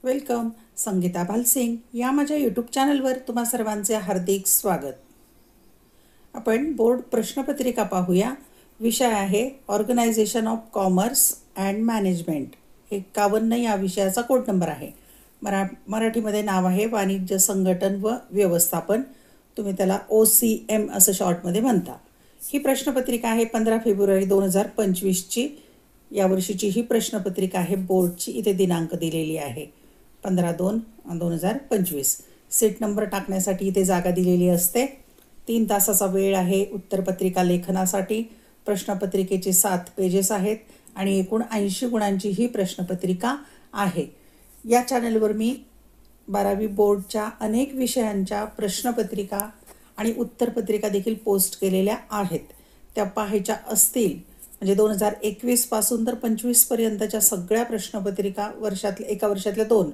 Welcome. Sangeeta Bhalsingh या माझ्या YouTube चॅनलवर तुम्हा सर्वांचे हार्दिक स्वागत. आपण बोर्ड प्रश्नपत्रिका पाहूया. विषय आहे organisation of commerce and management. 51 या विषयाचा कोड नंबर आहे. मराठीमध्ये नाव आहे वाणिज्य संघटन व व्यवस्थापन. तुम्ही त्याला OCM असं शॉर्टमध्ये म्हणता. ही प्रश्नपत्रिका आहे 15 फेब्रुवारी 2025ची. यावर्षीची ही प्रश्नपत्रिका आहे बोर्डची. इथे दिनांक दिलेली आहे 15/2/2025. सीट नंबर टाकण्यासाठी इथे जागा दिलेली असते. 3 तासाचा वेळ आहे उत्तरपत्रिका लेखनासाठी. प्रश्नपत्रिकेचे 7 पेजेस आहेत आणि एकूण 80 गुणांची ही प्रश्नपत्रिका आहे. या चॅनलवर मी 12वी बोर्डच्या अनेक विषयांच्या प्रश्नपत्रिका आणि उत्तरपत्रिका देखील पोस्ट केलेल्या आहेत. त्या पाहायच्या असतील म्हणजे 2021 पासून तर 25पर्यंतच्या सगळ्या प्रश्नपत्रिका एका वर्षातल्या 2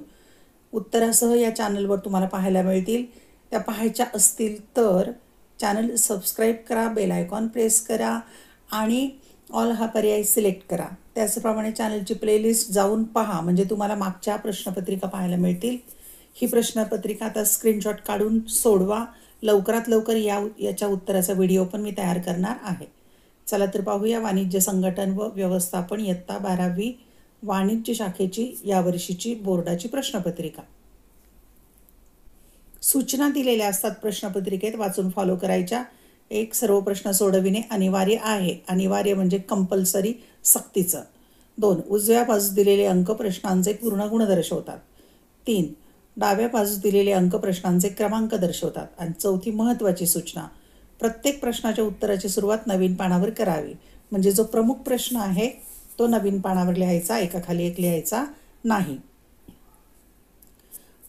उत्तरासह या चॅनलवर तुम्हाला पाहायला मिळतील. त्या पाहायच्या असतील तर चॅनल सबस्क्राईब करा, बेल आयकॉन प्रेस करा आणि ऑल हा पर्याय सिलेक्ट करा. त्याचप्रमाणे चॅनलची प्लेलिस्ट जाऊन पहा म्हणजे तुम्हाला मागच्या प्रश्नपत्रिका पाहायला मिळतील. ही प्रश्नपत्रिका आता स्क्रीनशॉट काढून सोडवा. लवकरात लवकर याच्या उत्तराचा व्हिडिओ पण मी तयार करणार आहे. चला तर पाहूया वाणिज्य संघटन व व्यवस्थापन इयत्ता 12वी वाणिज्य शाखेची यावर्षीची बोर्डाची प्रश्नपत्रिका. सूचना दिलेल्या असतात प्रश्नपत्रिकेत, वाचून फॉलो करायच्या. 1. सर्व प्रश्न सोडविणे अनिवार्य आहे. अनिवार्य म्हणजे कंपल्सरी, सक्तीचं. 2. उजव्या बाजूस दिलेले अंक प्रश्नांचे पूर्ण गुण दर्शवतात. 3. डाव्या बाजूस दिलेले अंक प्रश्नांचे क्रमांक दर्शवतात. आणि 4थी महत्त्वाची सूचना, प्रत्येक प्रश्नाच्या उत्तराची सुरुवात नवीन पानावर करावी. म्हणजे जो प्रमुख प्रश्न आहे तो नवीन पानावर लिहायचा, एकाखाली एक लिहायचा नाही.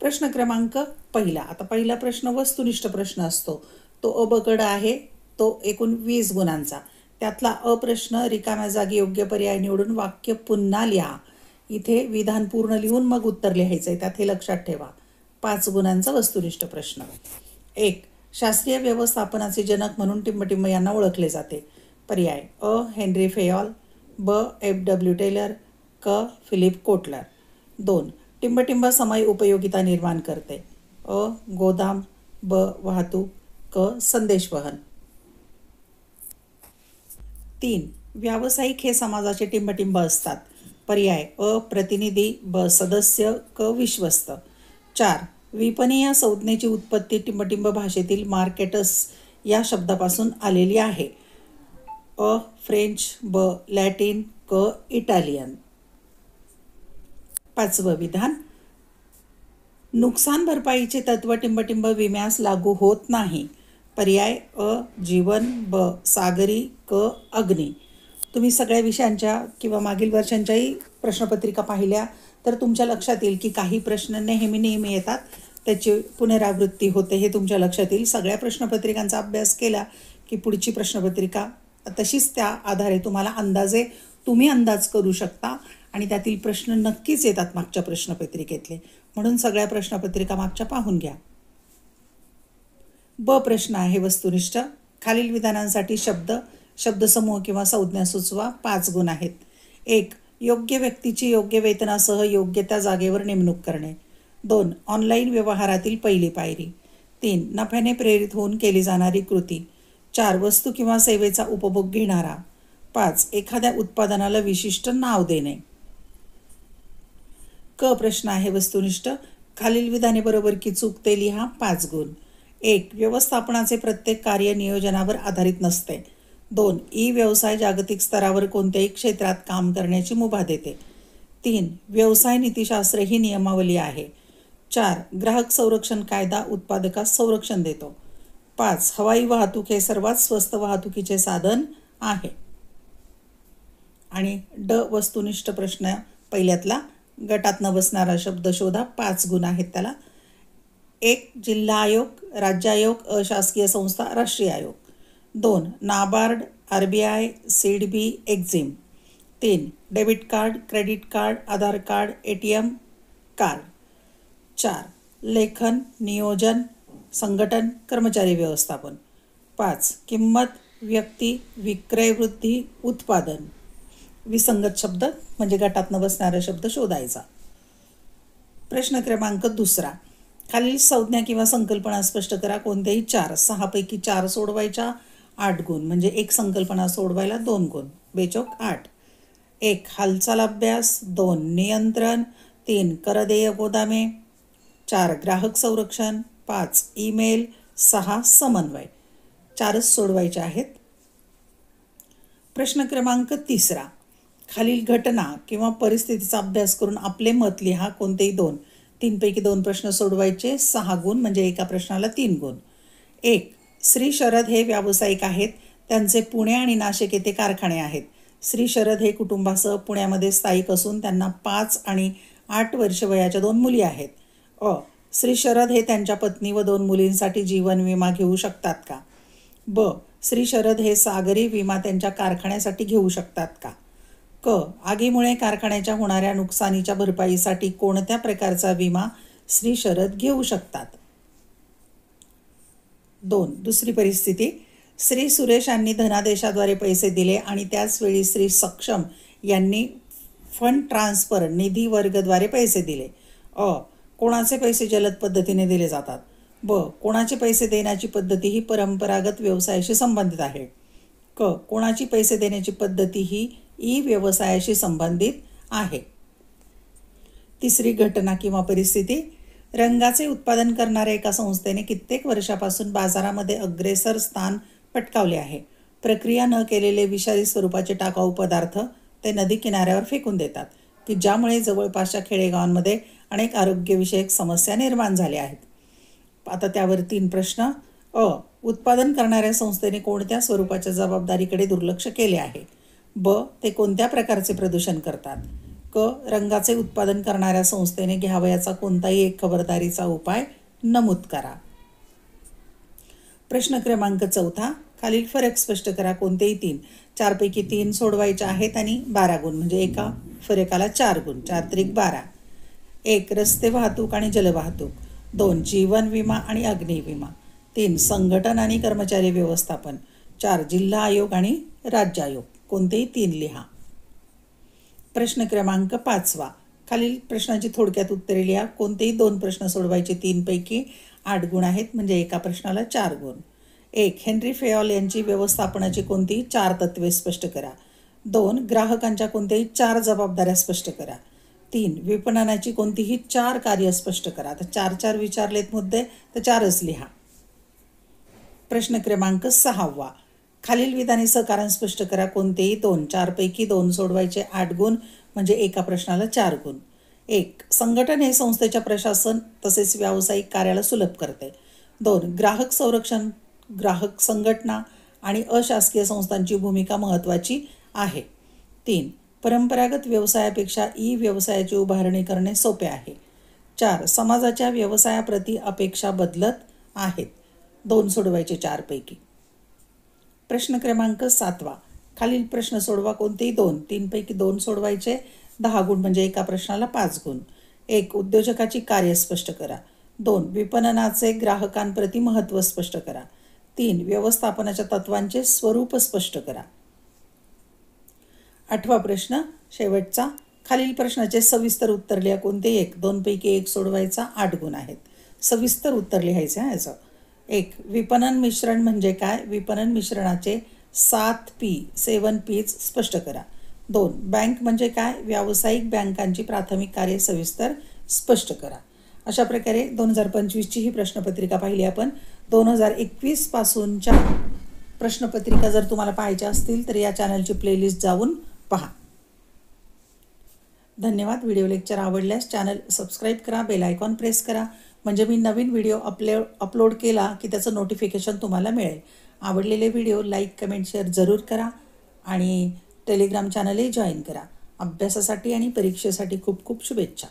प्रश्न क्रमांक पहिला. आता पहिला प्रश्न वस्तुनिष्ठ प्रश्न असतो. तो अ ब क ड आहे. तो एकूण 20 गुणांचा. त्यातला अ प्रश्न रिकाम्या जागी योग्य पर्याय निवडून वाक्य पुन्हा लिहा. इथे विधान पूर्ण लिहून मग उत्तर लिहायचं आहे, त्यात हे लक्षात ठेवा. 5 गुणांचा वस्तुनिष्ठ प्रश्न. 1. शास्त्रीय व्यवस्थापनाचे जनक म्हणून टिंबटिंब यांना ओळखले जाते. पर्याय अ. हेनरी फेयॉल, ब. F.W. टेलर, क. Philip Kotler. 2. टिंबटिंब समय उपयोगिता निर्माण करते. अ. गोदाम, ब. वाहतूक, क. संदेशवहन. 3. व्यावसायिक हे समाजाचे टिंबटिंब असतात. पर्याय अ. प्रतिनिधी, ब. सदस्य, क. विश्वस्त. 4. विपणी या संज्ञेची उत्पत्ती टिंबटिंब भाषेतील मार्केटस या शब्दापासून आलेली आहे. अ. फ्रेंच, ब. लॅटिन, क. इटालियन. 5वं विधान, नुकसान भरपाईचे तत्व टिंबटिंब विम्यास लागू होत नाही. पर्याय अ. जीवन, ब. सागरी, क. अग्नी. तुम्ही सगळ्या विषयांच्या किंवा मागील वर्षांच्याही प्रश्नपत्रिका पाहिल्या तर तुमच्या लक्षात येईल की काही प्रश्न नेहमी येतात, त्याची पुनरावृत्ती होते, हे तुमच्या लक्षात येईल. सगळ्या प्रश्नपत्रिकांचा अभ्यास केला की पुढची प्रश्नपत्रिका तशीच त्या आधारे तुम्ही अंदाज करू शकता आणि त्यातील प्रश्न नक्कीच येतात मागच्या प्रश्नपत्रिकेतले. म्हणून सगळ्या प्रश्नपत्रिका मागच्या पाहून घ्या. ब प्रश्न आहे वस्तुनिष्ठ. खालील विधानांसाठी शब्दसमूह किंवा संज्ञा सुचवा. 5 गुण आहेत. 1. योग्य व्यक्तीची योग्य वेतनासह योग्य त्या जागेवर नेमणूक करणे. 2. ऑनलाईन व्यवहारातील पहिली पायरी. 3. नफ्याने प्रेरित होऊन केली जाणारी कृती. 4. वस्तू किंवा सेवेचा उपभोग घेणारा. 5. एखाद्या उत्पादनाला विशिष्ट नाव देणे. क प्रश्न आहे वस्तुनिष्ठ. खालील विधाने बरोबर की चूक ते लिहा. 5 गुण. 1. व्यवस्थापनाचे प्रत्येक कार्य नियोजनावर आधारित नसते. 2. व्यवसाय जागतिक स्तरावर कोणत्याही क्षेत्रात काम करण्याची मुभा देते. 3. व्यवसाय नीतिशास्त्र ही नियमावली आहे. 4. ग्राहक संरक्षण कायदा उत्पादकास संरक्षण देतो. 5. हवाई वाहतूक हे सर्वात स्वस्त वाहतुकीचे साधन आहे. आणि ड वस्तुनिष्ठ प्रश्न पहिल्यातला, गटात न बसणारा शब्द शोधा. 5 गुण आहेत त्याला. 1. जिल्हा आयोग, राज्य आयोग, अशासकीय संस्था, राष्ट्रीय आयोग. 2. NABARD, RBI, SIDBI, Exim. 3. Debit card, credit card, Aadhaar card, ATM card. 4. लेखन, नियोजन, संघटन, कर्मचारी व्यवस्थापन. 5. किंमत, व्यक्ती, विक्रय वृद्धी, उत्पादन. विसंगत शब्द म्हणजे गटात न बसणारा शब्द शोधायचा. प्रश्न क्रमांक 2. खालील संज्ञा किंवा संकल्पना स्पष्ट करा. कोणत्याही 4. 6 पैकी 4 सोडवायच्या 8 गुण, म्हणजे एक संकल्पना सोडवायला 2 गुण. बेचोक 8. 1. हालचाल अभ्यास. 2. नियंत्रण. 3. करदेय गोदामे. 4. ग्राहक संरक्षण. 5. ईमेल. 6. समन्वय. 4च सोडवायचे आहेत. प्रश्न क्रमांक 3. खालील घटना किंवा परिस्थितीचा अभ्यास करून आपले मत लिहा. कोणतेही 2. 3 पैकी 2 प्रश्न सोडवायचे. 6 गुण, म्हणजे एका प्रश्नाला 3 गुण. 1. श्री शरद हे व्यावसायिक आहेत. त्यांचे पुणे आणि नाशिक येथे कारखाने आहेत. श्री शरद हे कुटुंबासह पुण्यामध्ये स्थायिक असून त्यांना 5 आणि 8 वर्ष वयाच्या 2 मुली आहेत. श्री शरद हे त्यांच्या पत्नी व 2 मुलींसाठी जीवन विमा घेऊ शकतात का? श्री शरद हे सागरी विमा त्यांच्या कारखान्यासाठी घेऊ शकतात का? आगीमुळे कारखान्याच्या होणाऱ्या नुकसानीच्या भरपाईसाठी कोणत्या प्रकारचा विमा श्री शरद घेऊ शकतात? 2. दुसरी परिस्थिती. श्री सुरेश यांनी धनादेशाद्वारे पैसे दिले आणि त्याचवेळी श्री सक्षम यांनी फंड ट्रान्सफर निधी वर्गद्वारे पैसे दिले. कोणाचे पैसे जलद पद्धतीने दिले जातात? कोणाचे पैसे देण्याची पद्धती ही परंपरागत व्यवसायाशी संबंधित आहे. कोणाची पैसे देण्याची पद्धती ही ई व्यवसायाशी संबंधित आहे. तिसरी घटना किंवा परिस्थिती. रंगाचे उत्पादन करणाऱ्या एका संस्थेने कित्येक वर्षापासून बाजारामध्ये अग्रेसर स्थान पटकावले आहे. प्रक्रिया न केलेले विषारी स्वरूपाचे टाकाऊ पदार्थ ते नदी किनाऱ्यावर फेकून देतात, की ज्यामुळे जवळपासच्या खेडेगावांमध्ये अनेक आरोग्यविषयक समस्या निर्माण झाल्या आहेत. आता त्यावर 3 प्रश्न. उत्पादन करणाऱ्या संस्थेने कोणत्या स्वरूपाच्या जबाबदारीकडे दुर्लक्ष केले आहे? ते कोणत्या प्रकारचे प्रदूषण करतात? रंगाचे उत्पादन करणाऱ्या संस्थेने घ्यावयाचा कोणताही एक खबरदारीचा उपाय नमूद करा. प्रश्न क्रमांक 4. खालील फरक स्पष्ट करा. कोणतेही 3. 4 पैकी 3 सोडवायचे आहेत आणि 12 गुण, म्हणजे एका फरकाला 4 गुण. 4 त्रिक 12. 1. रस्ते वाहतूक आणि जलवाहतूक. 2. जीवन विमा आणि अग्नी विमा. 3. संघटन आणि कर्मचारी व्यवस्थापन. 4. जिल्हा आयोग आणि राज्य आयोग. कोणतेही 3 लिहा. प्रश्न क्रमांक 5. खालील प्रश्नांची थोडक्यात उत्तरे लिहा. कोणतेही 2 प्रश्न सोडवायचे. 3 पैकी 8 गुण आहेत, म्हणजे एका प्रश्नाला 4 गुण. 1. हेनरी फेयॉल यांची व्यवस्थापनाची कोणतीही 4 तत्वे स्पष्ट करा. 2. ग्राहकांच्या कोणत्याही 4 जबाबदाऱ्या स्पष्ट करा. 3. विपणनाची कोणतीही 4 कार्य स्पष्ट करा. आता 4 विचारलेत मुद्दे, तर 4च लिहा. प्रश्न क्रमांक 6. खालील विधानाचं कारण स्पष्ट करा. कोणतेही 2. 4 पैकी 2 सोडवायचे. 8 गुण, म्हणजे एका प्रश्नाला 4 गुण. 1. संघटन हे संस्थेच्या प्रशासन तसेच व्यावसायिक कार्याला सुलभ करते. 2. ग्राहक संरक्षण, ग्राहक संघटना आणि अशासकीय संस्थांची भूमिका महत्त्वाची आहे. 3. परंपरागत व्यवसायापेक्षा ई व्यवसायाची उभारणी करणे सोपे आहे. 4. समाजाच्या व्यवसायाप्रती अपेक्षा बदलत आहेत. 2 सोडवायचे 4 पैकी. प्रश्न क्रमांक 7. खालील प्रश्न सोडवा. कोणतेही 2. 3 पैकी 2 सोडवायचे. 10 गुण, म्हणजे एका प्रश्नाला 5 गुण. 1. उद्योजकाची कार्य स्पष्ट करा. 2. विपणनाचे ग्राहकांप्रती महत्त्व स्पष्ट करा. 3. व्यवस्थापनाच्या तत्वांचे स्वरूप स्पष्ट करा. 8वा प्रश्न शेवटचा. खालील प्रश्नाचे सविस्तर उत्तर लिहा. कोणते 1. 2 पैकी 1 सोडवायचा. 8 गुण आहेत. सविस्तर उत्तर लिहायचे आहे याचं. 1. विपणन मिश्रण म्हणजे काय? विपणन मिश्रणाचे 7 P's स्पष्ट करा. 2. बँक म्हणजे काय? व्यावसायिक बँकांची प्राथमिक कार्य सविस्तर स्पष्ट करा. अशा प्रकारे 2025ची ही प्रश्नपत्रिका पाहिली आपण. 2021 पासूनच्या प्रश्नपत्रिका जर तुम्हाला पाहायच्या असतील तर या चॅनलची प्लेलिस्ट जाऊन पहा. धन्यवाद. व्हिडिओ लेक्चर आवडल्यास चॅनल सबस्क्राईब करा, बेल आयकॉन प्रेस करा, म्हणजे मी नवीन व्हिडिओ अपलोड केला की त्याचं नोटिफिकेशन तुम्हाला मिळेल. आवडलेले व्हिडिओ लाईक, कमेंट, शेअर जरूर करा आणि टेलिग्राम चॅनलही जॉईन करा. अभ्यासासाठी आणि परीक्षेसाठी खूप खूप शुभेच्छा.